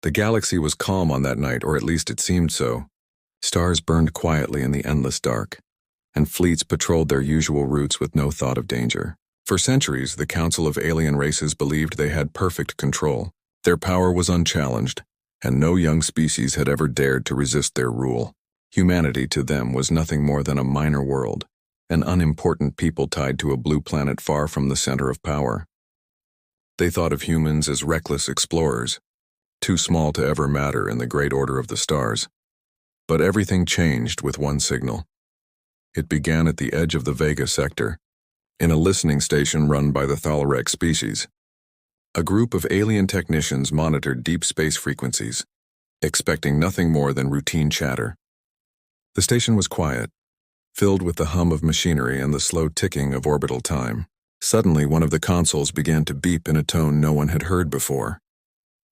The galaxy was calm on that night, or at least it seemed so. Stars burned quietly in the endless dark, and fleets patrolled their usual routes with no thought of danger. For centuries, the Council of Alien Races believed they had perfect control. Their power was unchallenged, and no young species had ever dared to resist their rule. Humanity to them was nothing more than a minor world, an unimportant people tied to a blue planet far from the center of power. They thought of humans as reckless explorers, too small to ever matter in the great order of the stars. But everything changed with one signal. It began at the edge of the Vega sector, in a listening station run by the Thalaric species. A group of alien technicians monitored deep space frequencies, expecting nothing more than routine chatter. The station was quiet, filled with the hum of machinery and the slow ticking of orbital time. Suddenly, one of the consoles began to beep in a tone no one had heard before.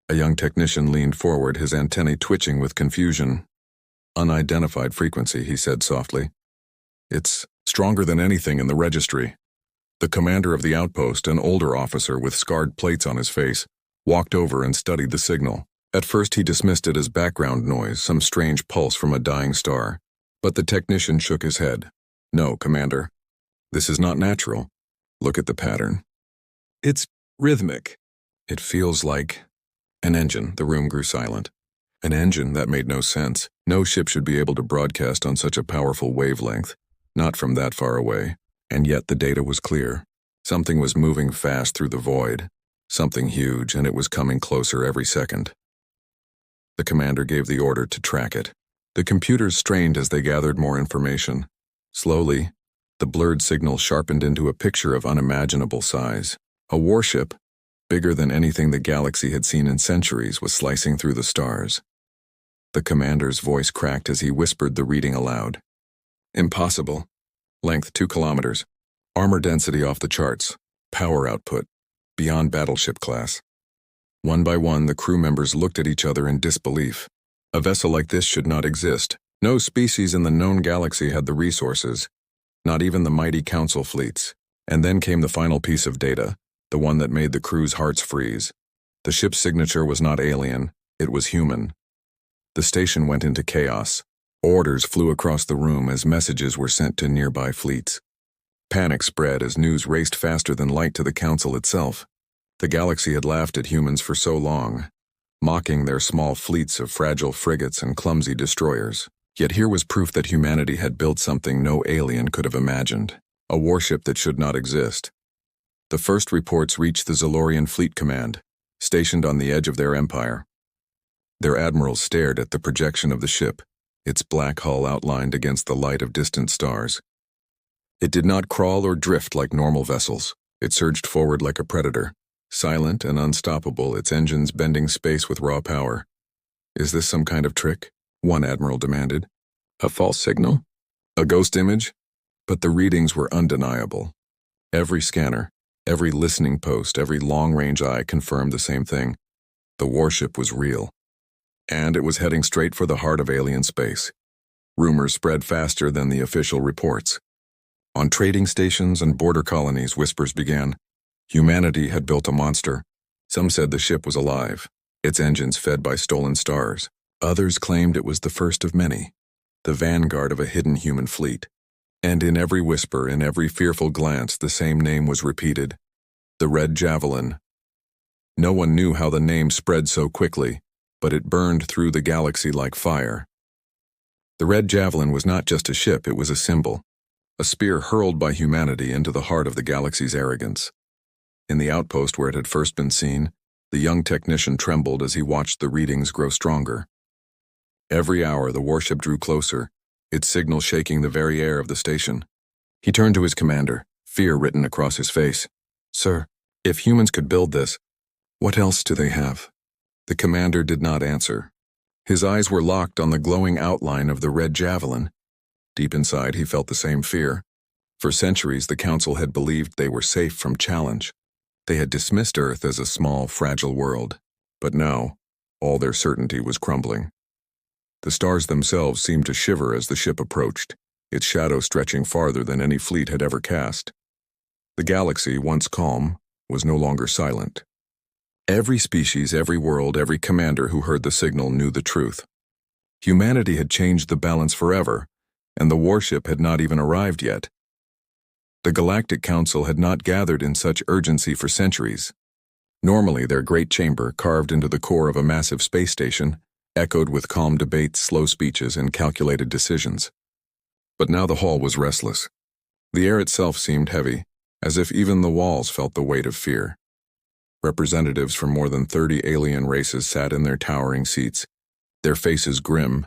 A young technician leaned forward, his antennae twitching with confusion. "Unidentified frequency," he said softly. "It's stronger than anything in the registry." The commander of the outpost, an older officer with scarred plates on his face, walked over and studied the signal. At first he dismissed it as background noise, some strange pulse from a dying star. But the technician shook his head. "No, Commander. This is not natural. Look at the pattern. It's rhythmic. It feels like an engine." The room grew silent. An engine? That made no sense. No ship should be able to broadcast on such a powerful wavelength, not from that far away. And yet the data was clear. Something was moving fast through the void. Something huge, and it was coming closer every second. The commander gave the order to track it. The computers strained as they gathered more information. Slowly, the blurred signal sharpened into a picture of unimaginable size. A warship, bigger than anything the galaxy had seen in centuries, was slicing through the stars. The commander's voice cracked as he whispered the reading aloud. "Impossible. Length 2 kilometers. Armor density off the charts. Power output beyond battleship class." One by one, the crew members looked at each other in disbelief. A vessel like this should not exist. No species in the known galaxy had the resources, not even the mighty Council fleets. And then came the final piece of data, the one that made the crew's hearts freeze. The ship's signature was not alien, it was human. The station went into chaos. Orders flew across the room as messages were sent to nearby fleets. Panic spread as news raced faster than light to the Council itself. The galaxy had laughed at humans for so long, mocking their small fleets of fragile frigates and clumsy destroyers. Yet here was proof that humanity had built something no alien could have imagined, a warship that should not exist. The first reports reached the Zalorian Fleet Command, stationed on the edge of their empire. Their admirals stared at the projection of the ship, its black hull outlined against the light of distant stars. It did not crawl or drift like normal vessels. It surged forward like a predator, silent and unstoppable, its engines bending space with raw power. "Is this some kind of trick?" one admiral demanded. "A false signal? A ghost image?" But the readings were undeniable. Every scanner, every listening post, every long-range eye confirmed the same thing. The warship was real. And it was heading straight for the heart of alien space. Rumors spread faster than the official reports. On trading stations and border colonies, whispers began. Humanity had built a monster. Some said the ship was alive, its engines fed by stolen stars. Others claimed it was the first of many, the vanguard of a hidden human fleet. And in every whisper, in every fearful glance, the same name was repeated: the Red Javelin. No one knew how the name spread so quickly, but it burned through the galaxy like fire. The Red Javelin was not just a ship, it was a symbol, a spear hurled by humanity into the heart of the galaxy's arrogance. In the outpost where it had first been seen, the young technician trembled as he watched the readings grow stronger. Every hour the warship drew closer, its signal shaking the very air of the station. He turned to his commander, fear written across his face. "Sir, if humans could build this, what else do they have?" The commander did not answer. His eyes were locked on the glowing outline of the Red Javelin. Deep inside he felt the same fear. For centuries the Council had believed they were safe from challenge. They had dismissed Earth as a small, fragile world. But now, all their certainty was crumbling. The stars themselves seemed to shiver as the ship approached, its shadow stretching farther than any fleet had ever cast. The galaxy, once calm, was no longer silent. Every species, every world, every commander who heard the signal knew the truth. Humanity had changed the balance forever, and the warship had not even arrived yet. The Galactic Council had not gathered in such urgency for centuries. Normally, their great chamber, carved into the core of a massive space station, echoed with calm debates, slow speeches, and calculated decisions. But now the hall was restless. The air itself seemed heavy, as if even the walls felt the weight of fear. Representatives from more than 30 alien races sat in their towering seats, their faces grim,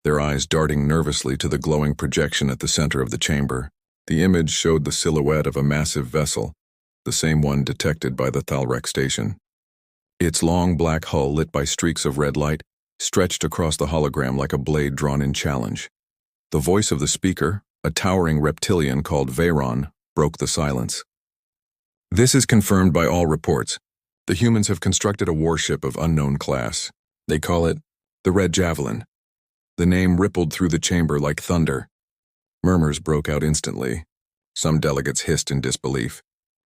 their eyes darting nervously to the glowing projection at the center of the chamber. The image showed the silhouette of a massive vessel, the same one detected by the Thalrek station. Its long black hull, lit by streaks of red light, stretched across the hologram like a blade drawn in challenge. The voice of the speaker, a towering reptilian called Veyron, broke the silence. This is confirmed by all reports. The humans have constructed a warship of unknown class. They call it the Red Javelin. The name rippled through the chamber like thunder. Murmurs broke out instantly. Some delegates hissed in disbelief.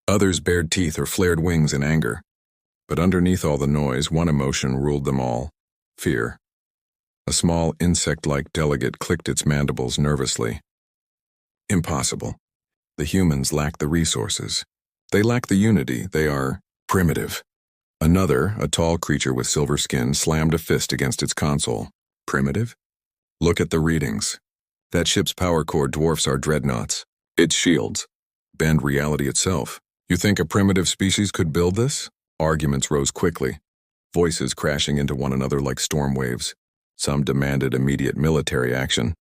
Others bared teeth or flared wings in anger. But underneath all the noise, one emotion ruled them all: fear. A small insect-like delegate clicked its mandibles nervously. Impossible. The humans lack the resources. They lack the unity. They are primitive. Another, a tall creature with silver skin, slammed a fist against its console. Primitive? Look at the readings. That ship's power core dwarfs our dreadnoughts. Its shields bend reality itself. You think a primitive species could build this? Arguments rose quickly, voices crashing into one another like storm waves. Some demanded immediate military action,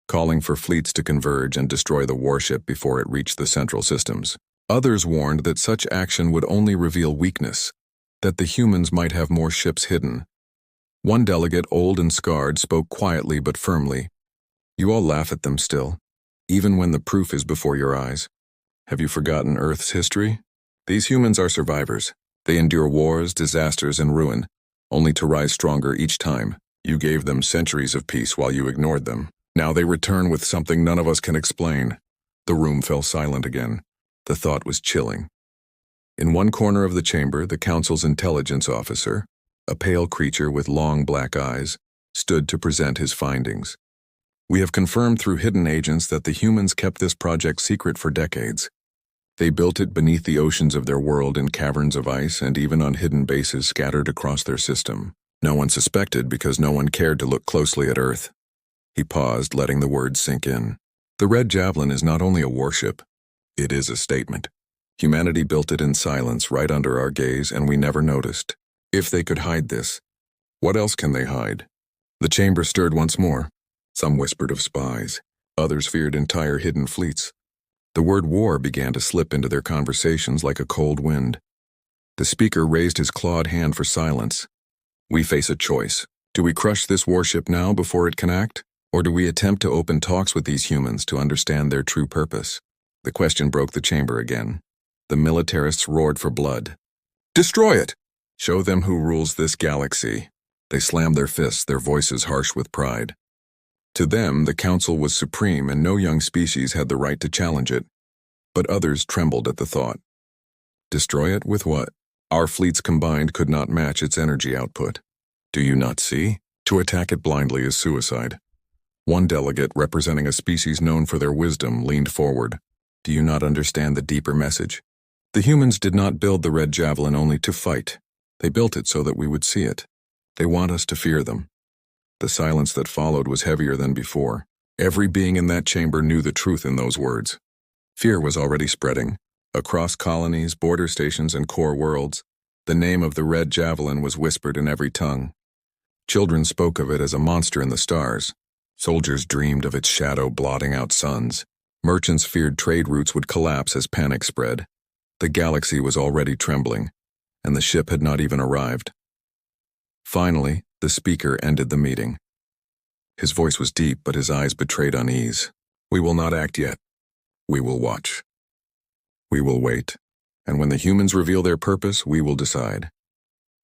calling for fleets to converge and destroy the warship before it reached the central systems. Others warned that such action would only reveal weakness, that the humans might have more ships hidden. One delegate, old and scarred, spoke quietly but firmly. You all laugh at them still, even when the proof is before your eyes. Have you forgotten Earth's history? These humans are survivors. They endure wars, disasters, and ruin, only to rise stronger each time. You gave them centuries of peace while you ignored them. Now they return with something none of us can explain. The room fell silent again. The thought was chilling. In one corner of the chamber, the Council's intelligence officer, a pale creature with long black eyes, stood to present his findings. We have confirmed through hidden agents that the humans kept this project secret for decades. They built it beneath the oceans of their world in caverns of ice and even on hidden bases scattered across their system. No one suspected because no one cared to look closely at Earth. He paused, letting the words sink in. The Red Javelin is not only a warship, it is a statement. Humanity built it in silence right under our gaze, and we never noticed. If they could hide this, what else can they hide? The chamber stirred once more. Some whispered of spies. Others feared entire hidden fleets. The word war began to slip into their conversations like a cold wind. The speaker raised his clawed hand for silence. We face a choice. Do we crush this warship now before it can act? Or do we attempt to open talks with these humans to understand their true purpose? The question broke the chamber again. The militarists roared for blood. Destroy it! Show them who rules this galaxy. They slammed their fists, their voices harsh with pride. To them, the Council was supreme and no young species had the right to challenge it. But others trembled at the thought. Destroy it with what? Our fleets combined could not match its energy output. Do you not see? To attack it blindly is suicide. One delegate, representing a species known for their wisdom, leaned forward. Do you not understand the deeper message? The humans did not build the Red Javelin only to fight. They built it so that we would see it. They want us to fear them. The silence that followed was heavier than before. Every being in that chamber knew the truth in those words. Fear was already spreading. Across colonies, border stations, and core worlds, the name of the Red Javelin was whispered in every tongue. Children spoke of it as a monster in the stars. Soldiers dreamed of its shadow blotting out suns. Merchants feared trade routes would collapse as panic spread. The galaxy was already trembling, and the ship had not even arrived. Finally, the speaker ended the meeting. His voice was deep, but his eyes betrayed unease. We will not act yet. We will watch. We will wait, and when the humans reveal their purpose, we will decide.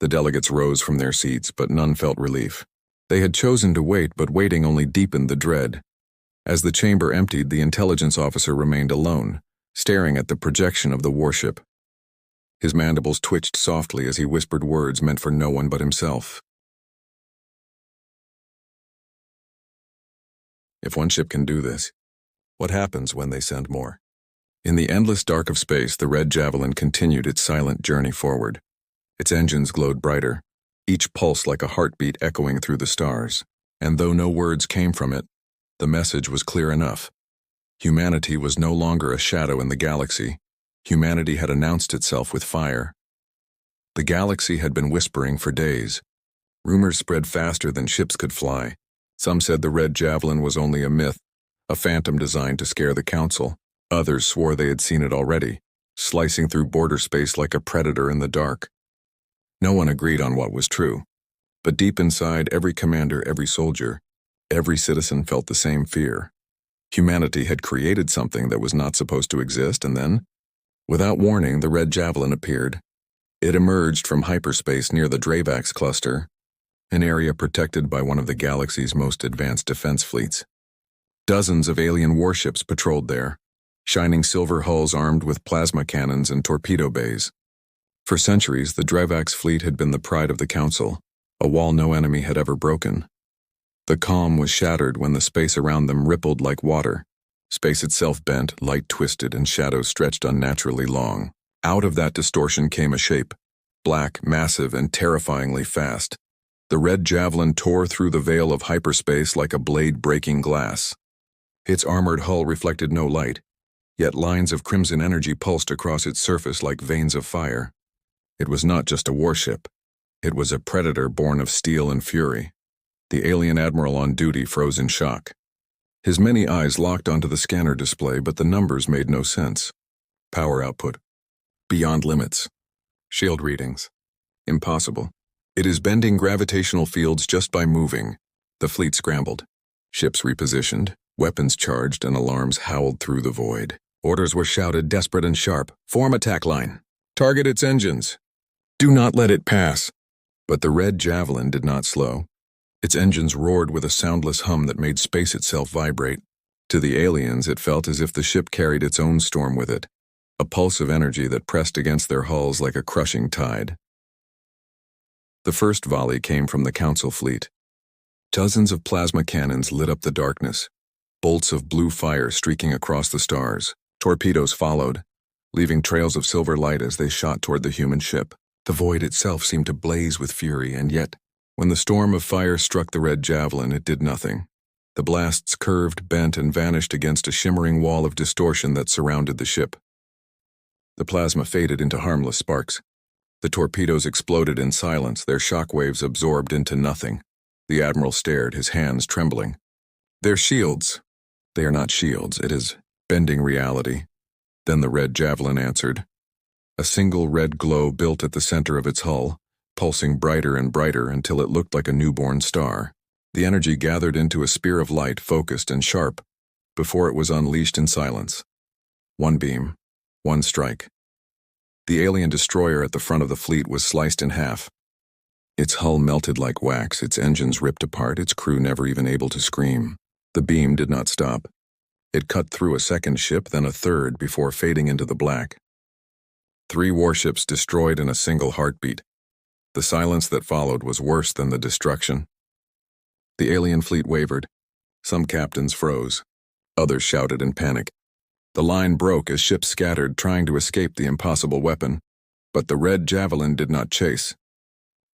The delegates rose from their seats, but none felt relief. They had chosen to wait, but waiting only deepened the dread. As the chamber emptied, the intelligence officer remained alone, staring at the projection of the warship. His mandibles twitched softly as he whispered words meant for no one but himself. If one ship can do this, what happens when they send more? In the endless dark of space, the Red Javelin continued its silent journey forward. Its engines glowed brighter, each pulse like a heartbeat echoing through the stars. And though no words came from it, the message was clear enough. Humanity was no longer a shadow in the galaxy. Humanity had announced itself with fire. The galaxy had been whispering for days. Rumors spread faster than ships could fly. Some said the Red Javelin was only a myth, a phantom designed to scare the Council. Others swore they had seen it already, slicing through border space like a predator in the dark. No one agreed on what was true, but deep inside, every commander, every soldier, every citizen felt the same fear. Humanity had created something that was not supposed to exist, and then, without warning, the Red Javelin appeared. It emerged from hyperspace near the Dravax cluster, an area protected by one of the galaxy's most advanced defense fleets. Dozens of alien warships patrolled there, shining silver hulls armed with plasma cannons and torpedo bays. For centuries, the Dravax fleet had been the pride of the Council, a wall no enemy had ever broken. The calm was shattered when the space around them rippled like water. Space itself bent, light twisted, and shadows stretched unnaturally long. Out of that distortion came a shape, black, massive, and terrifyingly fast. The Red Javelin tore through the veil of hyperspace like a blade breaking glass. Its armored hull reflected no light, yet lines of crimson energy pulsed across its surface like veins of fire. It was not just a warship. It was a predator born of steel and fury. The alien admiral on duty froze in shock. His many eyes locked onto the scanner display, but the numbers made no sense. Power output. Beyond limits. Shield readings. Impossible. It is bending gravitational fields just by moving. The fleet scrambled. Ships repositioned, weapons charged, and alarms howled through the void. Orders were shouted, desperate and sharp. Form attack line. Target its engines. Do not let it pass. But the Red Javelin did not slow. Its engines roared with a soundless hum that made space itself vibrate. To the aliens, it felt as if the ship carried its own storm with it, a pulse of energy that pressed against their hulls like a crushing tide. The first volley came from the Council fleet. Dozens of plasma cannons lit up the darkness, bolts of blue fire streaking across the stars. Torpedoes followed, leaving trails of silver light as they shot toward the human ship. The void itself seemed to blaze with fury, and yet, when the storm of fire struck the Red Javelin, it did nothing. The blasts curved, bent, and vanished against a shimmering wall of distortion that surrounded the ship. The plasma faded into harmless sparks. The torpedoes exploded in silence, their shockwaves absorbed into nothing. The Admiral stared, his hands trembling. They're shields. They are not shields, it is bending reality. Then the Red Javelin answered. A single red glow built at the center of its hull, pulsing brighter and brighter until it looked like a newborn star. The energy gathered into a spear of light, focused and sharp, before it was unleashed in silence. One beam, one strike. The alien destroyer at the front of the fleet was sliced in half. Its hull melted like wax, its engines ripped apart, its crew never even able to scream. The beam did not stop. It cut through a second ship, then a third, before fading into the black. 3 warships destroyed in a single heartbeat. The silence that followed was worse than the destruction. The alien fleet wavered. Some captains froze. Others shouted in panic. The line broke as ships scattered, trying to escape the impossible weapon. But the Red Javelin did not chase.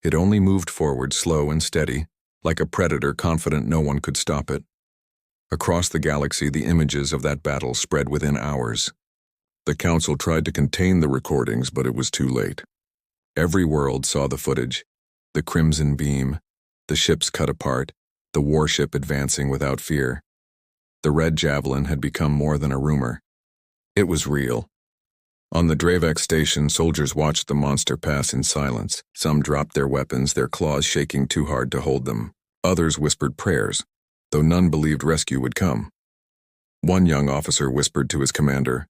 It only moved forward, slow and steady, like a predator confident no one could stop it. Across the galaxy, the images of that battle spread within hours. The Council tried to contain the recordings, but it was too late. Every world saw the footage. The crimson beam, the ships cut apart, the warship advancing without fear. The Red Javelin had become more than a rumor. It was real. On the Dravax station, soldiers watched the monster pass in silence. Some dropped their weapons, their claws shaking too hard to hold them. Others whispered prayers, though none believed rescue would come. One young officer whispered to his commander,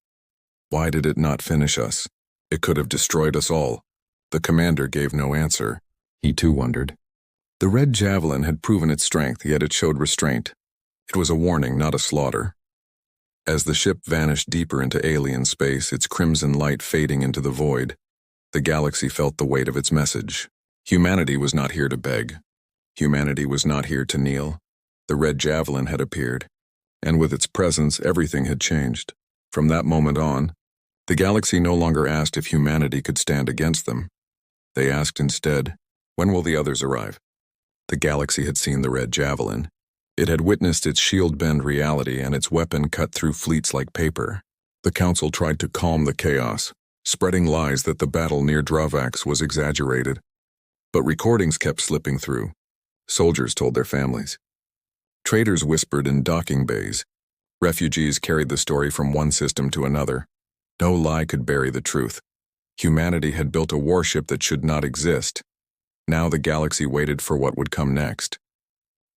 "Why did it not finish us? It could have destroyed us all." The commander gave no answer. He too wondered. The Red Javelin had proven its strength, yet it showed restraint. It was a warning, not a slaughter. As the ship vanished deeper into alien space, its crimson light fading into the void, The galaxy felt the weight of its message. Humanity was not here to beg. Humanity was not here to kneel. The red javelin had appeared, and with its presence, everything had changed. From that moment on, the galaxy no longer asked if humanity could stand against them. They asked instead, when will the others arrive? The galaxy had seen the red javelin. It had witnessed its shield bend reality and its weapon cut through fleets like paper. The Council tried to calm the chaos, spreading lies that the battle near Dravax was exaggerated. But recordings kept slipping through. Soldiers told their families. Traders whispered in docking bays. Refugees carried the story from one system to another. No lie could bury the truth. Humanity had built a warship that should not exist. Now the galaxy waited for what would come next.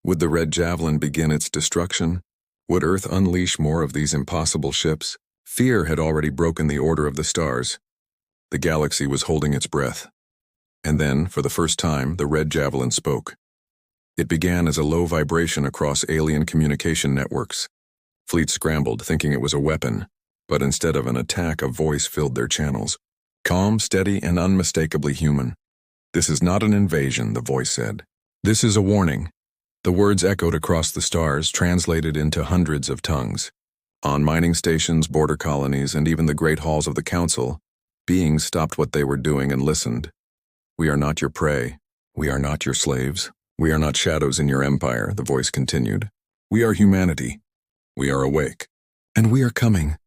Would the red javelin begin its destruction? Would Earth unleash more of these impossible ships? Fear had already broken the order of the stars. The galaxy was holding its breath. And then, for the first time, the red javelin spoke. It began as a low vibration across alien communication networks. Fleets scrambled, thinking it was a weapon, but instead of an attack, a voice filled their channels. Calm, steady, and unmistakably human. "This is not an invasion," the voice said. "This is a warning." The words echoed across the stars, translated into hundreds of tongues. On mining stations, border colonies, and even the great halls of the Council, beings stopped what they were doing and listened. "We are not your prey. We are not your slaves. We are not shadows in your empire," the voice continued. "We are humanity. We are awake. And we are coming."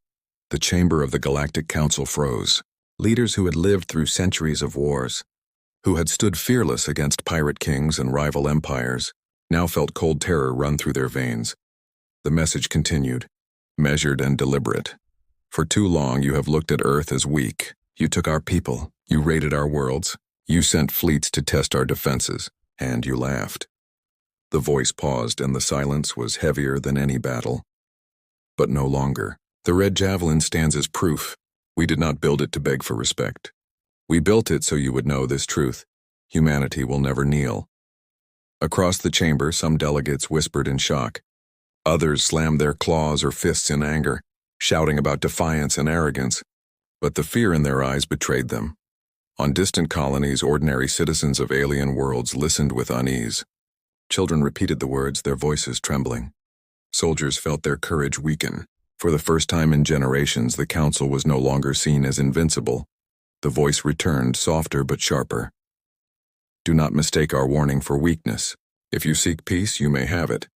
The chamber of the Galactic Council froze. Leaders who had lived through centuries of wars, who had stood fearless against pirate kings and rival empires, now felt cold terror run through their veins. The message continued, measured and deliberate. "For too long you have looked at Earth as weak. You took our people. You raided our worlds. You sent fleets to test our defenses. And you laughed." The voice paused, and the silence was heavier than any battle. But no longer. "The red javelin stands as proof. We did not build it to beg for respect. We built it so you would know this truth. Humanity will never kneel." Across the chamber, some delegates whispered in shock. Others slammed their claws or fists in anger, shouting about defiance and arrogance. But the fear in their eyes betrayed them. On distant colonies, ordinary citizens of alien worlds listened with unease. Children repeated the words, their voices trembling. Soldiers felt their courage weaken. For the first time in generations, the Council was no longer seen as invincible. The voice returned, softer but sharper. "Do not mistake our warning for weakness. If you seek peace, you may have it.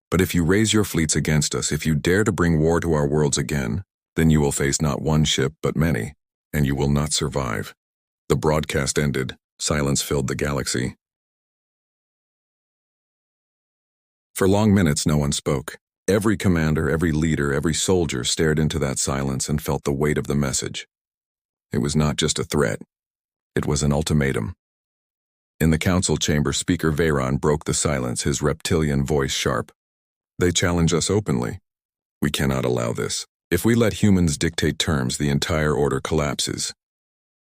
But if you raise your fleets against us, if you dare to bring war to our worlds again, then you will face not one ship, but many, and you will not survive." The broadcast ended. Silence filled the galaxy. For long minutes, no one spoke. Every commander, every leader, every soldier stared into that silence and felt the weight of the message. It was not just a threat. It was an ultimatum. In the council chamber, Speaker Veyron broke the silence, his reptilian voice sharp. "They challenge us openly. We cannot allow this. If we let humans dictate terms, the entire order collapses."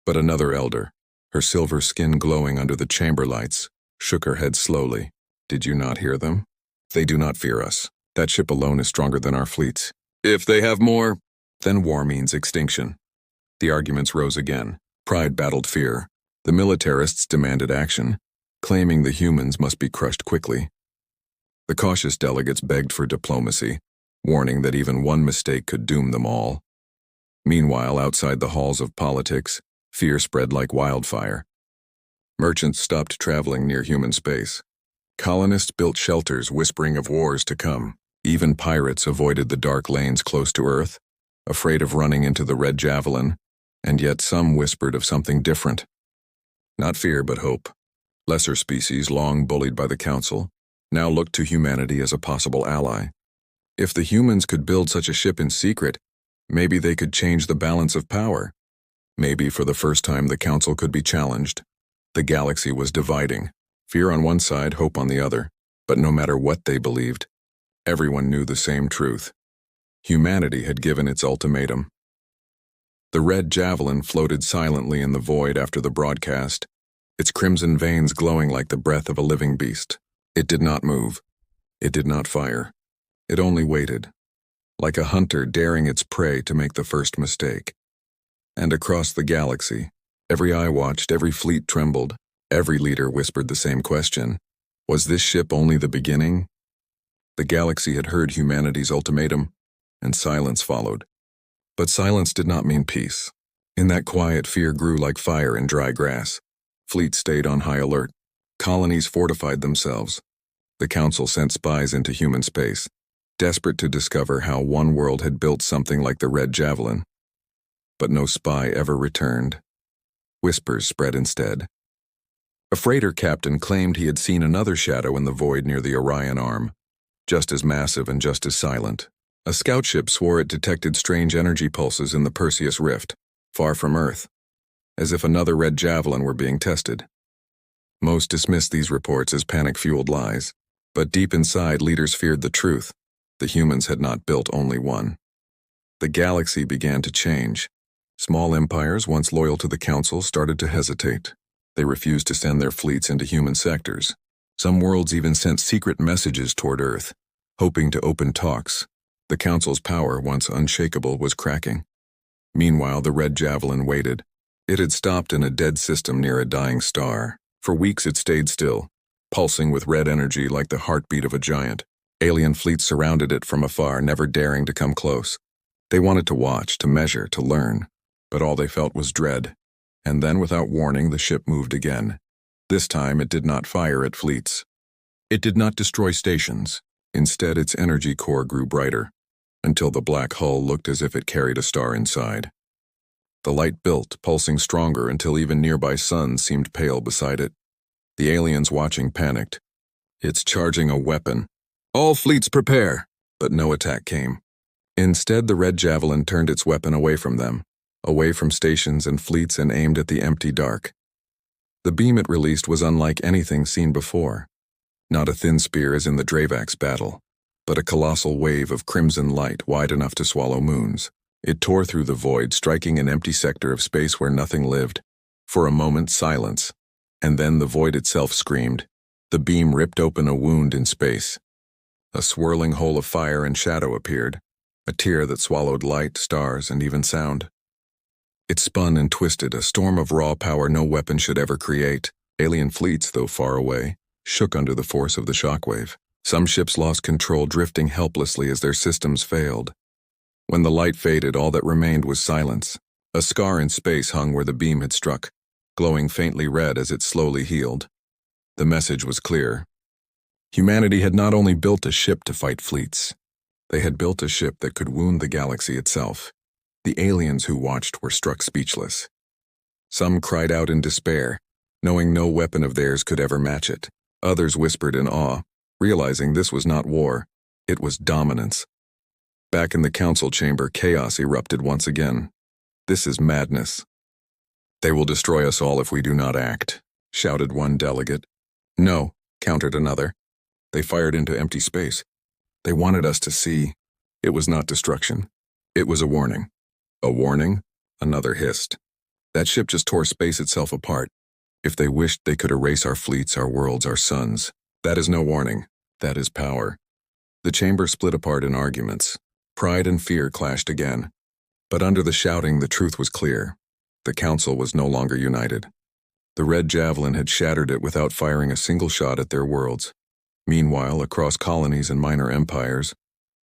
But another elder, her silver skin glowing under the chamber lights, shook her head slowly. "Did you not hear them? They do not fear us. That ship alone is stronger than our fleets. If they have more, then war means extinction." The arguments rose again. Pride battled fear. The militarists demanded action, claiming the humans must be crushed quickly. The cautious delegates begged for diplomacy, warning that even one mistake could doom them all. Meanwhile, outside the halls of politics, fear spread like wildfire. Merchants stopped traveling near human space. Colonists built shelters, whispering of wars to come. Even pirates avoided the dark lanes close to Earth, afraid of running into the red javelin, and yet some whispered of something different. Not fear, but hope. Lesser species, long bullied by the Council, now looked to humanity as a possible ally. If the humans could build such a ship in secret, maybe they could change the balance of power. Maybe for the first time the Council could be challenged. The galaxy was dividing. Fear on one side, hope on the other. But no matter what they believed, everyone knew the same truth. Humanity had given its ultimatum. The red javelin floated silently in the void after the broadcast, its crimson veins glowing like the breath of a living beast. It did not move. It did not fire. It only waited, like a hunter daring its prey to make the first mistake. And across the galaxy, Every eye watched, every fleet trembled, every leader whispered the same question. Was this ship only the beginning? The galaxy had heard humanity's ultimatum, and silence followed. But silence did not mean peace. In that quiet, fear grew like fire in dry grass. Fleets stayed on high alert. Colonies fortified themselves. The Council sent spies into human space, desperate to discover how one world had built something like the Red Javelin. But no spy ever returned. Whispers spread instead. A freighter captain claimed he had seen another shadow in the void near the Orion Arm, just as massive and just as silent. A scout ship swore it detected strange energy pulses in the Perseus Rift, far from Earth, as if another Red Javelin were being tested. Most dismissed these reports as panic-fueled lies, but deep inside, leaders feared the truth. The humans had not built only one. The galaxy began to change. Small empires, once loyal to the Council, started to hesitate. They refused to send their fleets into human sectors. Some worlds even sent secret messages toward Earth, hoping to open talks. The Council's power, once unshakable, was cracking. Meanwhile, the Red Javelin waited. It had stopped in a dead system near a dying star. For weeks it stayed still, pulsing with red energy like the heartbeat of a giant. Alien fleets surrounded it from afar, never daring to come close. They wanted to watch, to measure, to learn, but all they felt was dread. And then, without warning, the ship moved again. This time it did not fire at fleets. It did not destroy stations. Instead, its energy core grew brighter, until the black hull looked as if it carried a star inside. The light built, pulsing stronger until even nearby suns seemed pale beside it. The aliens watching panicked. It's charging a weapon. All fleets prepare! But no attack came. Instead, the Red Javelin turned its weapon away from them, away from stations and fleets, and aimed at the empty dark. The beam it released was unlike anything seen before. Not a thin spear as in the Dravax battle, but a colossal wave of crimson light wide enough to swallow moons. It tore through the void, striking an empty sector of space where nothing lived. For a moment, silence. And then the void itself screamed. The beam ripped open a wound in space. A swirling hole of fire and shadow appeared, a tear that swallowed light, stars, and even sound. It spun and twisted, a storm of raw power no weapon should ever create. Alien fleets, though far away, shook under the force of the shockwave. Some ships lost control, drifting helplessly as their systems failed. When the light faded, all that remained was silence. A scar in space hung where the beam had struck, glowing faintly red as it slowly healed. The message was clear. Humanity had not only built a ship to fight fleets. They had built a ship that could wound the galaxy itself. The aliens who watched were struck speechless. Some cried out in despair, knowing no weapon of theirs could ever match it. Others whispered in awe, realizing this was not war, it was dominance. Back in the council chamber, chaos erupted once again. This is madness. They will destroy us all if we do not act, shouted one delegate. No, countered another. They fired into empty space. They wanted us to see. It was not destruction. It was a warning. A warning? Another hissed. That ship just tore space itself apart. If they wished, they could erase our fleets, our worlds, our suns. That is no warning. That is power. The chamber split apart in arguments. Pride and fear clashed again. But under the shouting, the truth was clear. The council was no longer united. The Red Javelin had shattered it without firing a single shot at their worlds. Meanwhile, across colonies and minor empires,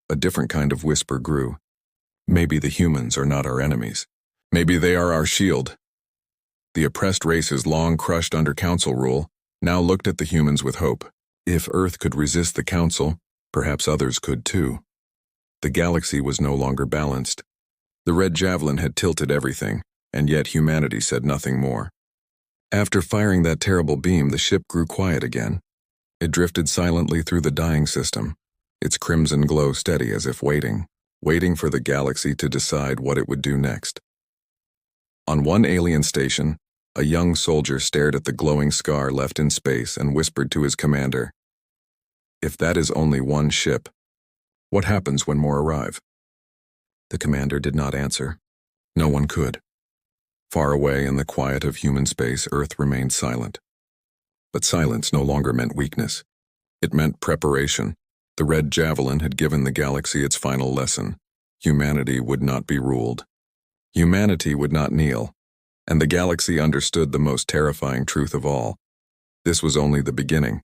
a different kind of whisper grew. Maybe the humans are not our enemies. Maybe they are our shield. The oppressed races, long crushed under council rule, now looked at the humans with hope. If Earth could resist the council, perhaps others could too. The galaxy was no longer balanced. The Red Javelin had tilted everything, and yet humanity said nothing more. After firing that terrible beam, the ship grew quiet again. It drifted silently through the dying system, its crimson glow steady as if waiting for the galaxy to decide what it would do next. On one alien station, a young soldier stared at the glowing scar left in space and whispered to his commander, "If that is only one ship, what happens when more arrive?" The commander did not answer. No one could. Far away in the quiet of human space, Earth remained silent. But silence no longer meant weakness. It meant preparation. The Red Javelin had given the galaxy its final lesson. Humanity would not be ruled. Humanity would not kneel. And the galaxy understood the most terrifying truth of all. This was only the beginning.